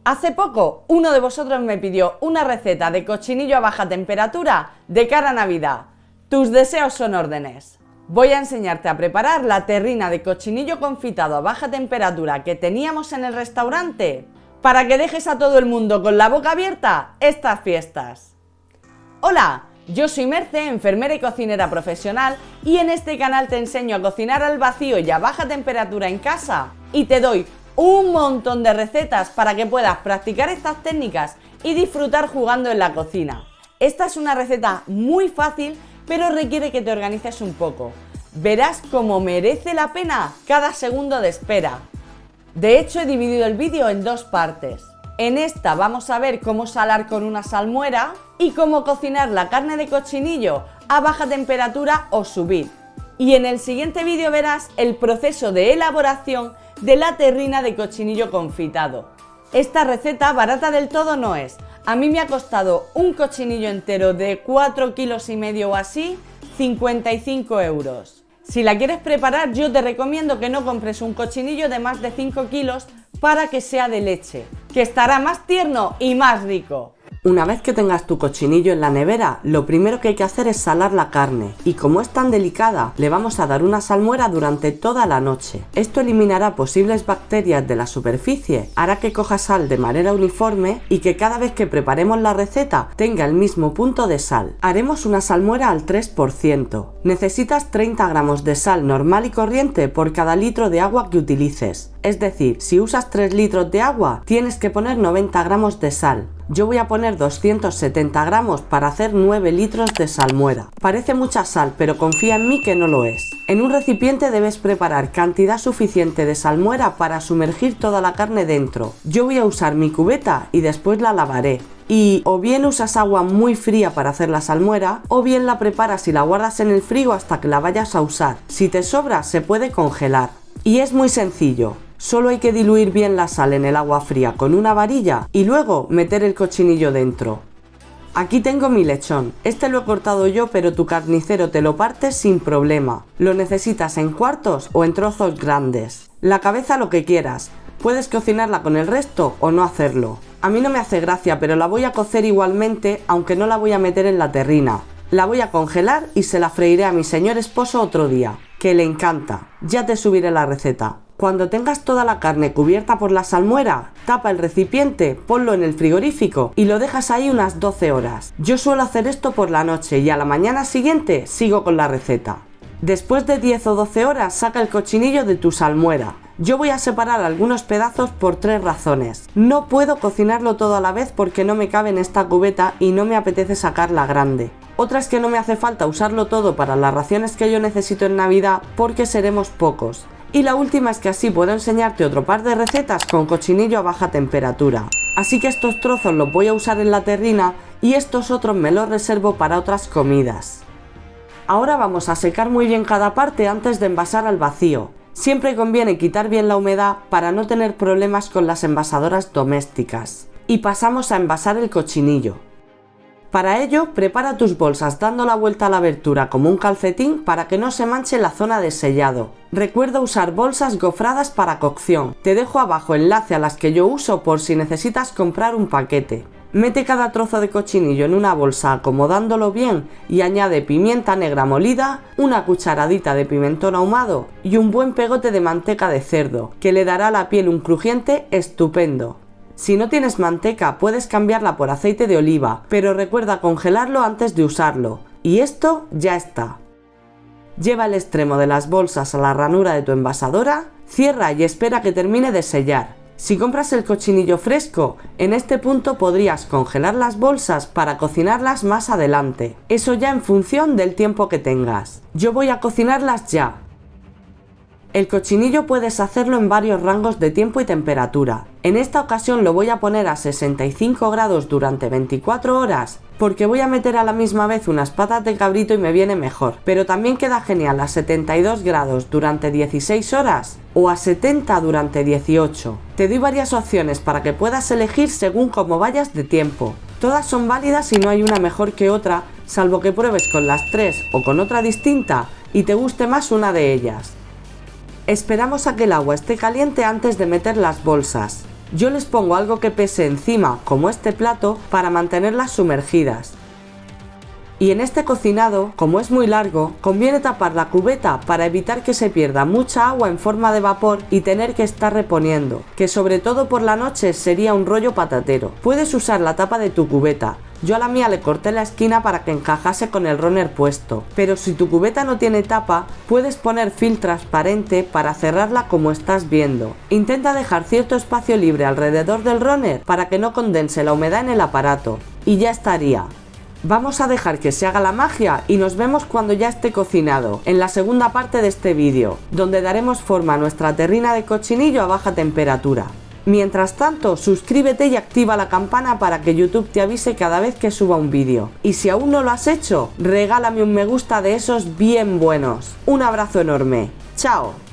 Hace poco, uno de vosotros me pidió una receta de cochinillo a baja temperatura de cara a Navidad. Tus deseos son órdenes. Voy a enseñarte a preparar la terrina de cochinillo confitado a baja temperatura que teníamos en el restaurante para que dejes a todo el mundo con la boca abierta estas fiestas. Hola, yo soy Merce, enfermera y cocinera profesional, y en este canal te enseño a cocinar al vacío y a baja temperatura en casa y te doy un montón de recetas para que puedas practicar estas técnicas y disfrutar jugando en la cocina. Esta es una receta muy fácil, pero requiere que te organices un poco. Verás cómo merece la pena cada segundo de espera. De hecho, he dividido el vídeo en dos partes. En esta vamos a ver cómo salar con una salmuera y cómo cocinar la carne de cochinillo a baja temperatura o subir. Y en el siguiente vídeo verás el proceso de elaboración de la terrina de cochinillo confitado. Esta receta barata del todo no es. A mí me ha costado un cochinillo entero de 4,5 kilos o así, 55 euros. Si la quieres preparar, yo te recomiendo que no compres un cochinillo de más de 5 kilos para que sea de leche, que estará más tierno y más rico. Una vez que tengas tu cochinillo en la nevera, lo primero que hay que hacer es salar la carne, y como es tan delicada, le vamos a dar una salmuera durante toda la noche. Esto eliminará posibles bacterias de la superficie, hará que coja sal de manera uniforme y que cada vez que preparemos la receta tenga el mismo punto de sal. Haremos una salmuera al 3%. Necesitas 30 gramos de sal normal y corriente por cada litro de agua que utilices. Es decir, si usas 3 litros de agua, tienes que poner 90 gramos de sal. Yo voy a poner 270 gramos para hacer 9 litros de salmuera. Parece mucha sal, pero confía en mí que no lo es. En un recipiente debes preparar cantidad suficiente de salmuera para sumergir toda la carne dentro. Yo voy a usar mi cubeta y después la lavaré. Y o bien usas agua muy fría para hacer la salmuera, o bien la preparas y la guardas en el frigo hasta que la vayas a usar. Si te sobra, se puede congelar. Y es muy sencillo. Solo hay que diluir bien la sal en el agua fría con una varilla y luego meter el cochinillo dentro. Aquí tengo mi lechón. Este lo he cortado yo, pero tu carnicero te lo parte sin problema. Lo necesitas en cuartos o en trozos grandes. La cabeza lo que quieras. Puedes cocinarla con el resto o no hacerlo. A mí no me hace gracia, pero la voy a cocer igualmente, aunque no la voy a meter en la terrina. La voy a congelar y se la freiré a mi señor esposo otro día, que le encanta. Ya te subiré la receta. Cuando tengas toda la carne cubierta por la salmuera, tapa el recipiente, ponlo en el frigorífico y lo dejas ahí unas 12 horas. Yo suelo hacer esto por la noche y a la mañana siguiente sigo con la receta. Después de 10 o 12 horas, saca el cochinillo de tu salmuera. Yo voy a separar algunos pedazos por 3 razones. No puedo cocinarlo todo a la vez porque no me cabe en esta cubeta y no me apetece sacar la grande. Otra es que no me hace falta usarlo todo para las raciones que yo necesito en Navidad porque seremos pocos. Y la última es que así puedo enseñarte otro par de recetas con cochinillo a baja temperatura. Así que estos trozos los voy a usar en la terrina y estos otros me los reservo para otras comidas. Ahora vamos a secar muy bien cada parte antes de envasar al vacío. Siempre conviene quitar bien la humedad para no tener problemas con las envasadoras domésticas. Y pasamos a envasar el cochinillo. Para ello, prepara tus bolsas dando la vuelta a la abertura como un calcetín para que no se manche la zona de sellado. Recuerda usar bolsas gofradas para cocción. Te dejo abajo enlace a las que yo uso por si necesitas comprar un paquete. Mete cada trozo de cochinillo en una bolsa acomodándolo bien y añade pimienta negra molida, una cucharadita de pimentón ahumado y un buen pegote de manteca de cerdo, que le dará a la piel un crujiente estupendo. Si no tienes manteca, puedes cambiarla por aceite de oliva, pero recuerda congelarlo antes de usarlo. Y esto ya está. Lleva el extremo de las bolsas a la ranura de tu envasadora, cierra y espera que termine de sellar. Si compras el cochinillo fresco, en este punto podrías congelar las bolsas para cocinarlas más adelante. Eso ya en función del tiempo que tengas. Yo voy a cocinarlas ya. El cochinillo puedes hacerlo en varios rangos de tiempo y temperatura. En esta ocasión lo voy a poner a 65 grados durante 24 horas porque voy a meter a la misma vez unas patas de cabrito y me viene mejor. Pero también queda genial a 72 grados durante 16 horas o a 70 durante 18. Te doy varias opciones para que puedas elegir según cómo vayas de tiempo. Todas son válidas y no hay una mejor que otra, salvo que pruebes con las 3 o con otra distinta y te guste más una de ellas. Esperamos a que el agua esté caliente antes de meter las bolsas. Yo les pongo algo que pese encima, como este plato, para mantenerlas sumergidas. Y en este cocinado, como es muy largo, conviene tapar la cubeta para evitar que se pierda mucha agua en forma de vapor y tener que estar reponiendo, que sobre todo por la noche sería un rollo patatero. Puedes usar la tapa de tu cubeta. Yo a la mía le corté la esquina para que encajase con el runner puesto, pero si tu cubeta no tiene tapa, puedes poner film transparente para cerrarla como estás viendo. Intenta dejar cierto espacio libre alrededor del runner para que no condense la humedad en el aparato. Y ya estaría. Vamos a dejar que se haga la magia y nos vemos cuando ya esté cocinado, en la segunda parte de este vídeo, donde daremos forma a nuestra terrina de cochinillo a baja temperatura. Mientras tanto, suscríbete y activa la campana para que YouTube te avise cada vez que suba un vídeo. Y si aún no lo has hecho, regálame un me gusta de esos bien buenos. Un abrazo enorme. ¡Chao!